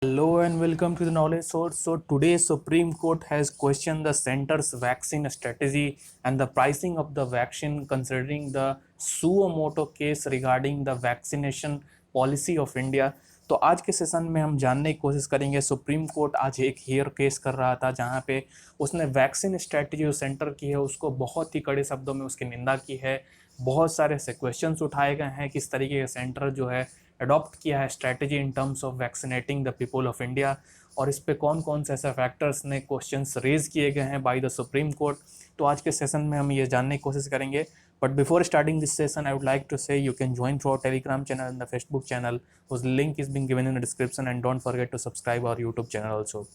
Hello and welcome to the Knowledge Source. So today Supreme Court has questioned the center's vaccine strategy and the pricing of the vaccine considering the suo motu case regarding the vaccination policy of India. तो आज के session में हम जानने की कोशिश करेंगे। Supreme Court आज एक हेयर केस कर रहा था जहां पे उसने वैक्सीन स्ट्रेटजी जो सेंटर की है उसको बहुत ही कड़े शब्दों में उसकी निंदा की है। बहुत सारे से क्वेश्चंस उठाए गए हैं किस तरीके का सेंटर जो है अडॉप्ट किया है strategy in terms of vaccinating the people of India, और इस पे कौन कौन से ऐसे फैक्टर्स ने क्वेश्चंस रेज किए गए हैं बाय द सुप्रीम कोर्ट। तो आज के सेशन में हम ये जानने की कोशिश करेंगे। But before starting this session I would like to say you can join through our Telegram channel and the Facebook channel, उस link is being given in the description and don't forget to subscribe our YouTube channel also.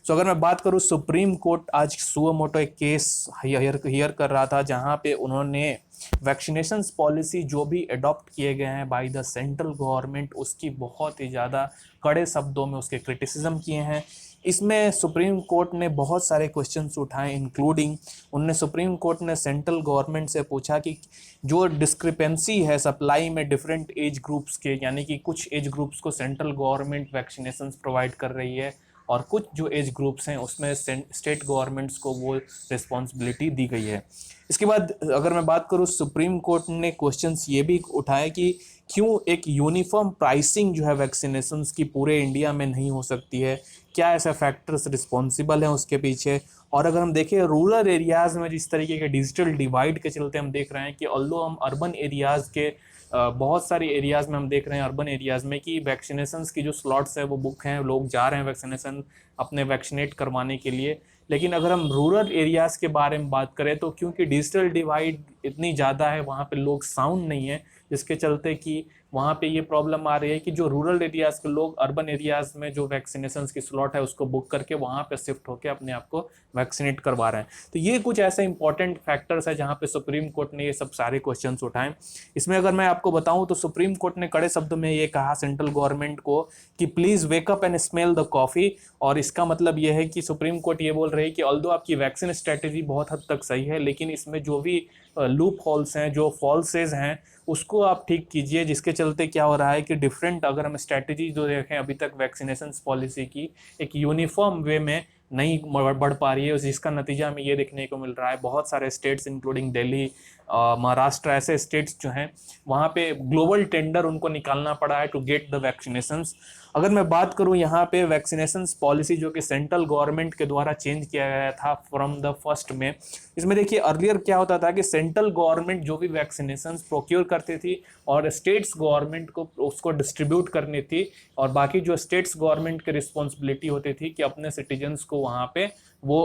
So अगर मैं बात करूँ, Supreme Court आज suo motu एक case here कर रहा था जहाँ पे उन्होंने वैक्सीनेशन पॉलिसी जो भी अडॉप्ट किए गए हैं बाय द सेंट्रल गवर्नमेंट उसकी बहुत ही ज़्यादा कड़े शब्दों में उसके क्रिटिसिज्म किए हैं। इसमें सुप्रीम कोर्ट ने बहुत सारे क्वेश्चंस उठाए इंक्लूडिंग उनने सुप्रीम कोर्ट ने सेंट्रल गवर्नमेंट से पूछा कि जो डिस्क्रिपेंसी है सप्लाई में डिफरेंट एज ग्रुप्स के, यानी कि कुछ एज ग्रुप्स को सेंट्रल गवर्नमेंट वैक्सीनेशन प्रोवाइड कर रही है और कुछ जो एज ग्रुप्स हैं उसमें स्टेट गवर्नमेंट्स को वो रिस्पॉन्सिबिलिटी दी गई है। इसके बाद अगर मैं बात करूँ, सुप्रीम कोर्ट ने क्वेश्चंस ये भी उठाए कि क्यों एक यूनिफॉर्म प्राइसिंग जो है वैक्सीनेशंस की पूरे इंडिया में नहीं हो सकती है, क्या ऐसे फैक्टर्स रिस्पॉन्सिबल हैं उसके पीछे। और अगर हम देखें रूरल एरियाज़ में जिस तरीके के डिजिटल डिवाइड के चलते हम देख रहे हैं कि ऑल्दो हम अर्बन एरियाज़ के बहुत सारी एरियाज़ में हम देख रहे हैं अर्बन एरियाज़ में कि वैक्सीनेशंस की जो स्लॉट्स है वो बुक हैं, लोग जा रहे हैं वैक्सीनेशन अपने वैक्सीनेट करवाने के लिए। लेकिन अगर हम रूरल एरियाज़ के बारे में बात करें तो क्योंकि डिजिटल डिवाइड इतनी ज़्यादा है वहाँ पे लोग साउंड नहीं है, जिसके चलते कि वहाँ पे ये प्रॉब्लम आ रही है कि जो रूरल एरियाज़ के लोग अर्बन एरियाज़ में जो वैक्सीनेशन की स्लॉट है उसको बुक करके वहाँ पे शिफ्ट होकर अपने आप को वैक्सीनेट करवा रहे हैं। तो ये कुछ ऐसे इंपॉर्टेंट फैक्टर्स है जहाँ पे सुप्रीम कोर्ट ने ये सब सारे क्वेश्चन उठाए। इसमें अगर मैं आपको बताऊँ तो सुप्रीम कोर्ट ने कड़े शब्दों में ये कहा सेंट्रल गवर्नमेंट को कि please wake up and smell the coffee. और इसका मतलब ये है कि सुप्रीम कोर्ट ये बोल रही है कि ऑल्दो आपकी वैक्सीन स्ट्रेटेजी बहुत हद तक सही है, लेकिन इसमें जो भी लूप होल्स हैं, जो फॉल्सेज हैं, उसको आप ठीक कीजिए। जिसके चलते क्या हो रहा है कि डिफरेंट अगर हम स्ट्रेटेजी जो देखें अभी तक वैक्सीनेशन पॉलिसी की एक यूनिफॉर्म वे में नहीं बढ़ पा रही है, जिसका नतीजा हमें ये देखने को मिल रहा है बहुत सारे स्टेट्स इंक्लूडिंग दिल्ली, महाराष्ट्र, ऐसे स्टेट्स जो हैं वहाँ पे ग्लोबल टेंडर उनको निकालना पड़ा है टू गेट द वैक्सीनेशंस। अगर मैं बात करूँ यहाँ पे वैक्सीनेशन पॉलिसी जो कि सेंट्रल गवर्नमेंट के द्वारा चेंज किया गया था फ्रॉम द फर्स्ट में, इसमें देखिए अर्लियर क्या होता था कि सेंट्रल गवर्नमेंट जो भी वैक्सीनेशन प्रोक्योर करती थी और स्टेट्स गवर्नमेंट को उसको डिस्ट्रीब्यूट करनी थी, और बाकी जो स्टेट्स गवर्नमेंट की रिस्पॉन्सिबिलिटी होती थी कि अपने सिटीजन्स को वहाँ पे वो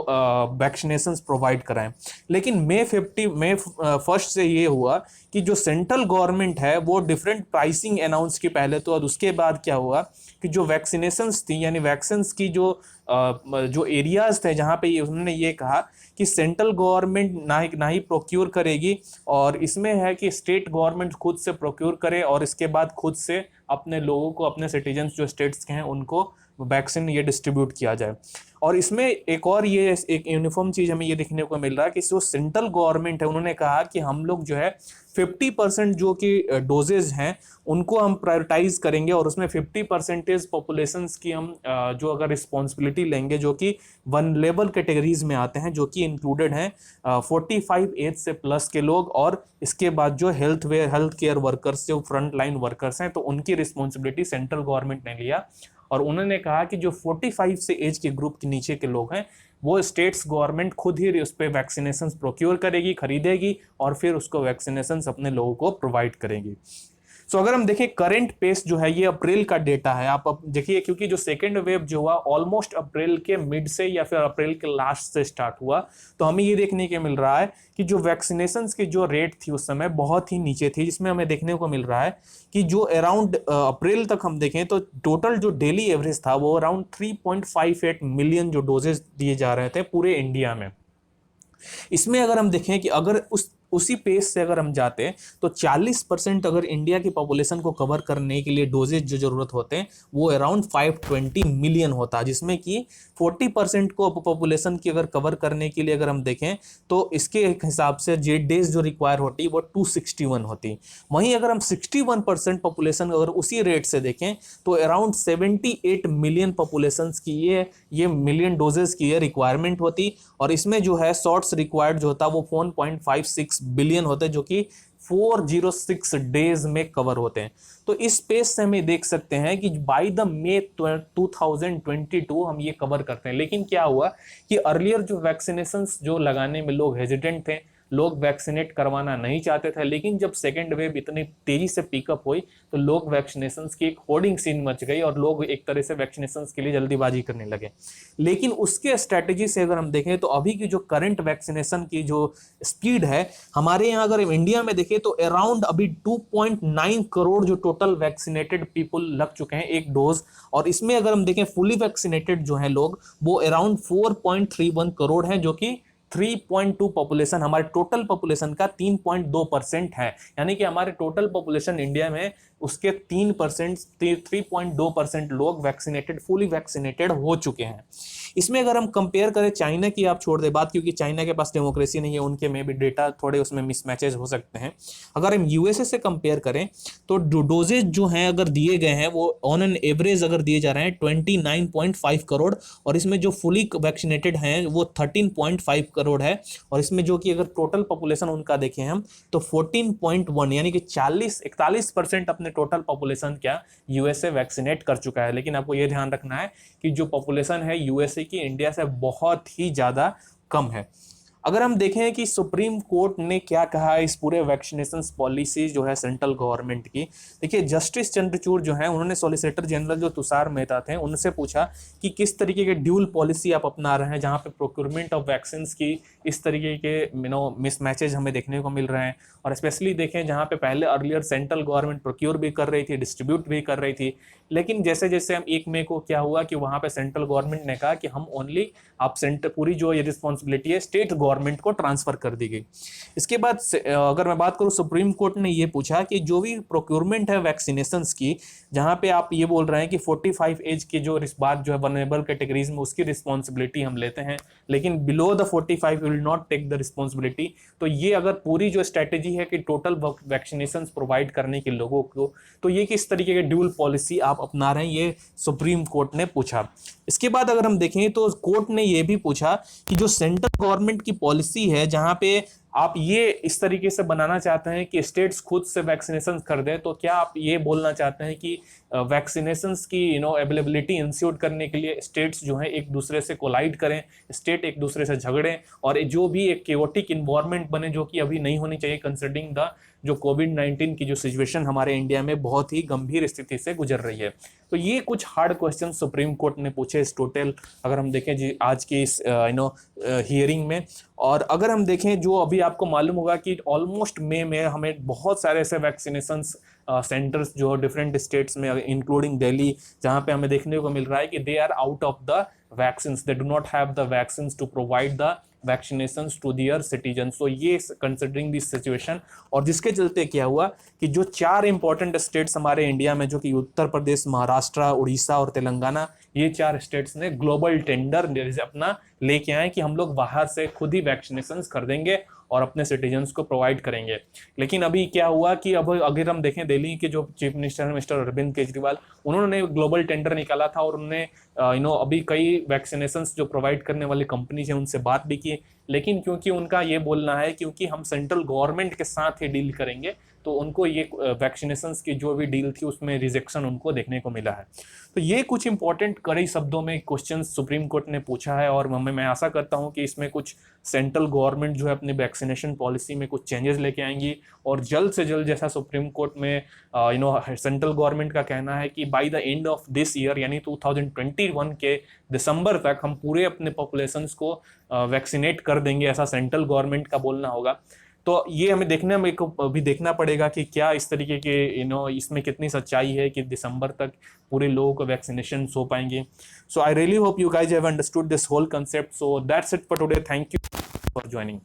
वैक्सीनेशंस प्रोवाइड कराएं। लेकिन मई 1 से ये हुआ कि जो सेंट्रल गवर्नमेंट है वो डिफरेंट प्राइसिंग अनाउंस की पहले तो, और उसके बाद क्या हुआ कि जो वैक्सीनेशंस थी यानी वैक्सीन्स की जो एरियाज थे जहाँ पे उन्होंने ये कहा कि सेंट्रल गवर्नमेंट ना ही प्रोक्योर करेगी, और इसमें है कि स्टेट गवर्नमेंट खुद से प्रोक्योर करे और इसके बाद खुद से अपने लोगों को, अपने सिटीजन्स जो स्टेट्स के हैं उनको वैक्सीन ये डिस्ट्रीब्यूट किया जाए। और इसमें एक और ये एक यूनिफॉर्म चीज़ हमें ये देखने को मिल रहा है कि जो सेंट्रल गवर्नमेंट है उन्होंने कहा कि हम लोग जो है 50% जो कि डोजेज हैं उनको हम प्रायोरिटाइज करेंगे, और उसमें 50% पॉपुलेशंस की हम जो अगर रिस्पॉन्सिबिलिटी लेंगे जो कि वनरेबल कैटेगरीज में आते हैं, जो कि इंक्लूडेड हैं 45 एज से प्लस के लोग, और इसके बाद जो हेल्थ केयर वर्कर्स, जो फ्रंट लाइन वर्कर्स हैं, तो उनकी रिस्पॉन्सिबिलिटी सेंट्रल गवर्नमेंट ने लिया। और उन्होंने कहा कि जो 45 से एज के ग्रुप के नीचे के लोग हैं वो स्टेट्स गवर्नमेंट खुद ही उस पर वैक्सीनेशन प्रोक्योर करेगी, खरीदेगी और फिर उसको वैक्सीनेशन अपने लोगों को प्रोवाइड करेगी। सो अगर हम देखें करंट पेस जो है ये अप्रैल का डेटा है, आप देखिए क्योंकि जो सेकेंड वेव जो हुआ ऑलमोस्ट अप्रैल के मिड से या फिर अप्रैल के लास्ट से स्टार्ट हुआ, तो हमें ये देखने को मिल रहा है कि जो वैक्सीनेशन की जो रेट थी उस समय बहुत ही नीचे थी, जिसमें हमें देखने को मिल रहा है कि जो अराउंड अप्रैल तक हम देखें तो टोटल जो डेली एवरेज था वो अराउंड 3.58 मिलियन जो डोजेज दिए जा रहे थे पूरे इंडिया में। इसमें अगर हम देखें कि अगर उसी पेस से अगर हम जाते हैं तो 40% अगर इंडिया की पॉपुलेशन को कवर करने के लिए डोजेज जो जरूरत होते हैं वो अराउंड 520 मिलियन होता है, जिसमें कि 40% को पॉपुलेशन की अगर कवर करने के लिए अगर हम देखें तो इसके हिसाब से जे डेज जो रिक्वायर होती है वो 261 होती। वहीं अगर हम 61% पॉपुलेशन अगर उसी रेट से देखें तो अराउंड 78 मिलियन पॉपुलेशन की ये मिलियन डोजेस की ये रिक्वायरमेंट होती, और इसमें जो है शॉट्स रिक्वायर्ड जो होता है वो 1.56 बिलियन होते हैं, जो कि 406 डेज में कवर होते हैं। तो इस पेस से हम देख सकते हैं कि बाय द मे 2022 हम ये कवर करते हैं। लेकिन क्या हुआ कि अर्लियर जो वैक्सीनेशन जो लगाने में लोग हेजिटेंट थे, लोग वैक्सीनेट करवाना नहीं चाहते थे, लेकिन जब सेकेंड वेव इतनी तेजी से पिकअप हुई तो लोग वैक्सीनेशन की एक होर्डिंग सीन मच गई और लोग एक तरह से वैक्सीनेशन के लिए जल्दीबाजी करने लगे। लेकिन उसके स्ट्रेटेजी से अगर हम देखें तो अभी की जो करंट वैक्सीनेशन की जो स्पीड है हमारे यहाँ अगर इंडिया में देखें तो अराउंड अभी 2.9 करोड़ जो टोटल वैक्सीनेटेड पीपल लग चुके हैं एक डोज, और इसमें अगर हम देखें फुली वैक्सीनेटेड जो है लोग वो अराउंड 4.31 करोड़ हैं, जो कि 3.2 पॉपुलेशन हमारे टोटल पॉपुलेशन का 3.2% है। यानी कि हमारे टोटल पॉपुलेशन इंडिया में उसके 3% 3.2% लोग वैक्सीनेटेड फुली वैक्सीनेटेड हो चुके हैं। इसमें अगर हम कंपेयर करें चाइना की, आप छोड़ दे बात क्योंकि चाइना के पास डेमोक्रेसी नहीं है, उनके में भी डेटा थोड़े उसमें मिसमैचेस हो सकते हैं। अगर हम यूएसए से कंपेयर करें तो डोजेज जो हैं अगर दिए गए हैं वो ऑन एन एवरेज अगर दिए जा रहे हैं 29.5 करोड़, और इसमें जो फुली वैक्सीनेटेड हैं वो 13.5 करोड़ है, और इसमें जो कि अगर टोटल पॉपुलेशन उनका देखें हम तो 14.1 यानी कि 41% अपने टोटल पॉपुलेशन क्या यूएसए वैक्सीनेट कर चुका है। लेकिन आपको यह ध्यान रखना है कि जो पॉपुलेशन है यूएसए की इंडिया से बहुत ही ज्यादा कम है। अगर हम देखें कि सुप्रीम कोर्ट ने क्या कहा इस पूरे वैक्सीनेशन पॉलिसी जो है सेंट्रल गवर्नमेंट की, देखिए जस्टिस चंद्रचूड़ जो है उन्होंने सॉलिसिटर जनरल जो तुषार मेहता थे उनसे पूछा कि किस तरीके के ड्यूल पॉलिसी आप अपना रहे हैं जहां पे प्रोक्योरमेंट ऑफ वैक्सीन की इस तरीके के मिसमैचेज हमें देखने को मिल रहे हैं, और स्पेशली देखें जहां पे पहले अर्लियर सेंट्रल गवर्नमेंट प्रोक्योर भी कर रही थी, डिस्ट्रीब्यूट भी कर रही थी, लेकिन जैसे जैसे हम 1 मई को क्या हुआ कि वहां पे सेंट्रल गवर्नमेंट ने कहा कि हम ओनली आप सेंटर पूरी जो ये रिस्पॉन्सिबिलिटी है स्टेट गवर्नमेंट को ट्रांसफर कर दी गई। इसके बाद अगर मैं बात करूं सुप्रीम कोर्ट ने ये पूछा कि जो भी प्रोक्योरमेंट है वैक्सीनेशन की, जहां पे आप ये बोल रहे हैं कि 45 एज की जो बात जो है वनरेबल कैटेगरीज में उसकी रिस्पॉन्सिबिलिटी हम लेते हैं, लेकिन below the 45 will not take the responsibility, तो ये अगर पूरी जो स्ट्रेटेजी है कि टोटल वैक्सीनेशन प्रोवाइड करने के लोगों को, तो ये किस तरीके के ड्यूल पॉलिसी आप अपना रहे हैं, ये सुप्रीम कोर्ट ने पूछा। इसके बाद अगर हम देखें तो कोर्ट ने ये भी पूछा कि जो सेंट्रल गवर्नमेंट की पॉलिसी है जहां पे आप ये इस तरीके से बनाना चाहते हैं कि स्टेट्स खुद से वैक्सीनेशन कर दें, तो क्या आप ये बोलना चाहते हैं कि वैक्सीनेशन की अवेलेबिलिटी इंश्योर करने के लिए स्टेट्स जो है एक दूसरे से कोलाइड करें, स्टेट एक दूसरे से झगड़ें और जो भी एक केओटिक इन्वायरमेंट बने जो कि अभी नहीं होनी चाहिए कंसिडरिंग द जो कोविड-19 की जो सिचुएशन हमारे इंडिया में बहुत ही गंभीर स्थिति से गुजर रही है। तो ये कुछ हार्ड क्वेश्चन सुप्रीम कोर्ट ने पूछे इस टोटल अगर हम देखें जी आज की इस हियरिंग में। और अगर हम देखें जो अभी आपको मालूम होगा कि ऑलमोस्ट मई में हमें बहुत सारे ऐसे वैक्सीनेशन सेंटर्स जो डिफरेंट स्टेट्स में इंक्लूडिंग दिल्ली जहां पे हमें देखने को मिल रहा है कि they are out of the vaccines, they do not have the vaccines to provide the vaccinations to their citizen. So ये कंसिडरिंग दिस सिचुएशन और जिसके चलते क्या हुआ कि जो 4 इंपॉर्टेंट स्टेट्स हमारे इंडिया में जो कि उत्तर प्रदेश, महाराष्ट्र, उड़ीसा और तेलंगाना, ये 4 स्टेट्स ने ग्लोबल टेंडर अपना लेके आए कि हम लोग बाहर से खुद ही वैक्सीनेशंस कर देंगे और अपने सिटीजन्स को प्रोवाइड करेंगे। लेकिन अभी क्या हुआ कि अब अगर हम देखें दिल्ली के जो चीफ मिनिस्टर हैं मिस्टर अरविंद केजरीवाल, उन्होंने ग्लोबल टेंडर निकाला था और उन्होंने अभी कई वैक्सीनेशंस जो प्रोवाइड करने वाली कंपनीज हैं उनसे बात भी की, लेकिन क्योंकि उनका ये बोलना है क्योंकि हम सेंट्रल गवर्नमेंट के साथ ही डील करेंगे तो उनको ये वैक्सीनेशंस की जो भी डील थी उसमें रिजेक्शन उनको देखने को मिला है। तो ये कुछ इंपॉर्टेंट कड़े शब्दों में क्वेश्चन सुप्रीम कोर्ट ने पूछा है और मैं आशा करता हूं कि इसमें कुछ सेंट्रल गवर्नमेंट जो है अपनी वैक्सीनेशन पॉलिसी में कुछ चेंजेस लेके आएंगी और जल्द से जल्द जैसा सुप्रीम कोर्ट में सेंट्रल गवर्नमेंट का कहना है कि by the end of this year यानी 2021 के दिसंबर तक हम पूरे अपने पॉपुलेशंस को वैक्सीनेट कर देंगे, ऐसा सेंट्रल गवर्नमेंट का बोलना होगा। तो ये हमें अभी देखना पड़ेगा कि क्या इस तरीके के इसमें कितनी सच्चाई है कि दिसंबर तक पूरे लोगों को वैक्सीनेशन हो पाएंगे। So I really hope you guys have understood this whole concept. So that's it for today. Thank you for joining.